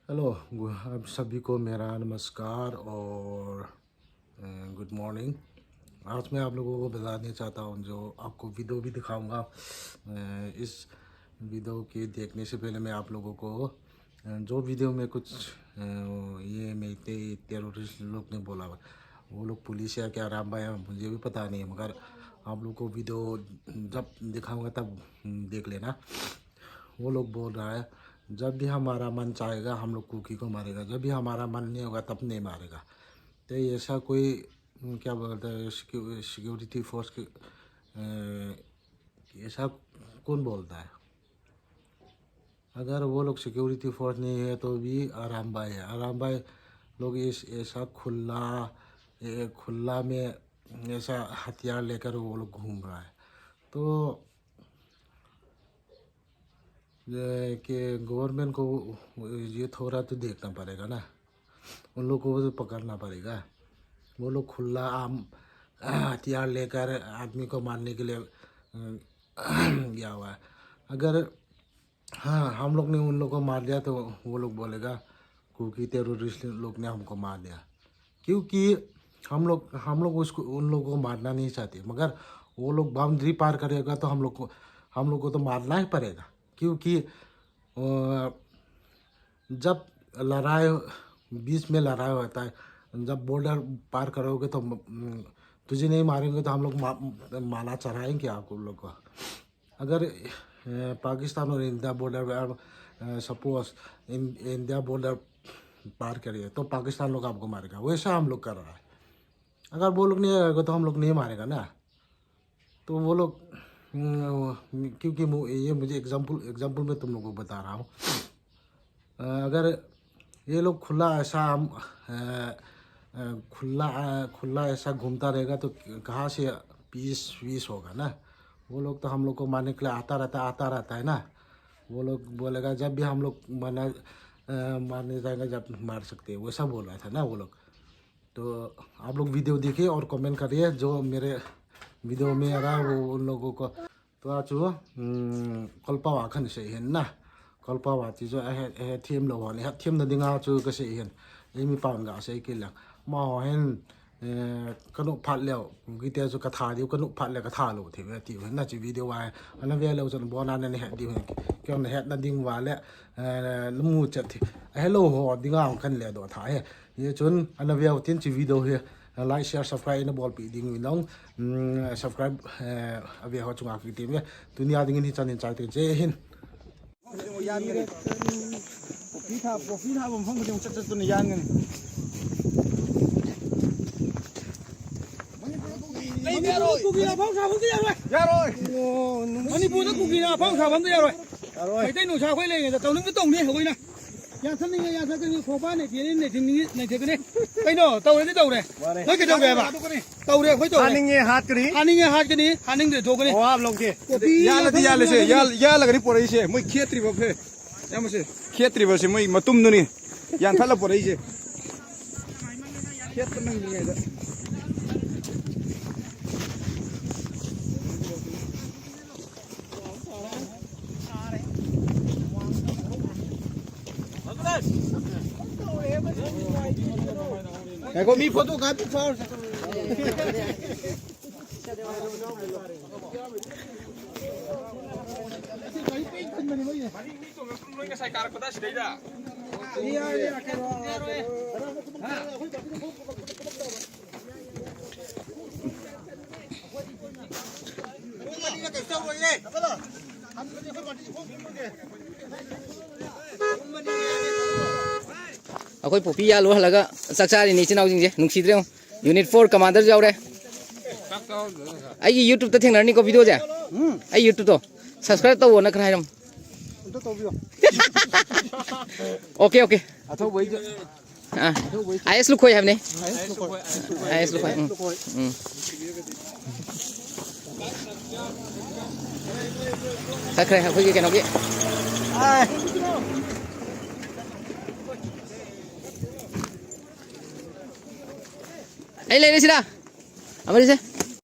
Hello आप सभी को मेरा नमस्कार और गुड मॉर्निंग। आज मैं आप लोगों को बताने चाहता हूँ, जो आपको वीडियो भी दिखाऊंगा। इस वीडियो के देखने से पहले मैं आप लोगों को जो वीडियो में कुछ ये मेरे टेररिस्ट लोग ने बोला, वो लोग पुलिस या क्या रामबा है मुझे भी पता नहीं है, मगर आप लोग को वीडियो जब दिखाऊंगा तब देख लेना। वो लोग बोल रहा है जब भी हमारा मन चाहेगा हम लोग कुकी को मारेगा, जब भी हमारा मन नहीं होगा तब नहीं मारेगा। तो ऐसा कोई क्या बोलता है सिक्योरिटी फोर्स के ऐसा कौन बोलता है? अगर वो लोग सिक्योरिटी फोर्स नहीं है तो भी आराम भाई है। आराम भाई लोग इस ऐसा खुला में ऐसा हथियार लेकर वो लोग घूम रहा है। तो कि गवर्नमेंट को ये थोड़ा तो देखना पड़ेगा ना, उन लोग को तो पकड़ना पड़ेगा। वो लोग खुला आम हथियार लेकर आदमी को मारने के लिए गया हुआ है। अगर हाँ हम लोग ने उन लोग को मार दिया तो वो लोग बोलेगा क्योंकि टेररिस्ट लोग ने हमको मार दिया, क्योंकि हम लोग उसको उन लोगों को मारना नहीं चाहते, मगर वो लोग बाउंड्री पार करेगा तो हम लोग को तो मारना ही पड़ेगा। क्योंकि जब लड़ाई बीच में लड़ाई होता है, जब बॉर्डर पार करोगे तो तुझे नहीं मारेंगे तो हम लोग माला चढ़ाएंगे आप लोग को। अगर पाकिस्तान और India border suppose India border पार करिए तो पाकिस्तान लोग आपको मारेगा, वैसा हम लोग कर रहा है। अगर वो लोग नहीं आएगा तो हम लोग नहीं मारेगा ना। तो वो लोग क्योंकि ये मुझे एग्जाम्पल में तुम लोगों को बता रहा हूँ। अगर ये लोग खुला ऐसा घूमता रहेगा तो कहाँ से पीस होगा ना। वो लोग तो हम लोग को मारने के लिए आता रहता है ना। वो लोग बोलेगा जब भी हम लोग मारने जाएंगे जब मार सकते हैं, वैसा बोल रहा था ना वो लोग। तो आप लोग वीडियो देखिए और कमेंट करिए जो मेरे वीडियो में आ रहा है वो उन लोगों को। तो आज वो कल्पा वाखन से है ना, कल्पा वाती जो है थीम लोग है थीम न दिंगा जो कैसे है ये मी पाउन गा से के लंग मा है कनु फाट ले गीते जो कथा दियो कनु फाट ले कथा लो थे वे ती ना जी वीडियो है अन वे लो जन बोना ने है दी क्यों न है न दिंग वाले लमु चत हेलो हो दिंगा खन ले दो था है ये चुन अन वे तीन जी वीडियो है लाइक शेयर सब्सक्राइब इन बॉल पी दिंग विनों सब्सक्राइब अभी हो चुका की टीम में दुनिया दिंग नि चैनल चाहते जय Hind. Profit ha bom phong jong chat tu ni yan ngan Đây nè rồi cookie là phong sao phong kia rồi. Dạ rồi. Anh bu nó cookie là phong sao phong kia rồi. Dạ rồi. Phải tay nổ sao phải lên tàu nước cái tổng đi hồi nè. Ya thân này ya thân cái khổ ba này phía này thì này thế cái này. Cái nổ tàu cái tàu này. Nói cái tàu kìa bà. Tàu này phải tàu này. Haning hạt cái này. Haning để thô cái này. Oh आप लोग के. Ya ले से ya लग रही पड़ी से. मैं खेतरी बफे. Ya मुझे खेतरी बसे मैं मतुम दुनी. Ya थला पड़ी से. खेत में नहीं है. Có mi photo cái picture. अखोई पोपी या लो हलगा सक्सारी नी चिनाव जिंग जे नुक्सीद्रे यूनिट 4 कमांडर जावरे आई YouTube त थेंगनर नि को वीडियो जे आई YouTube तो सब्सक्राइब तो न खराइरम तो तो बियो ओके ओके अथो वई हां आईएस लुक खोय हमने आईएस लुक सखरे अखोई के नोगे Ay, le sila. Amari se.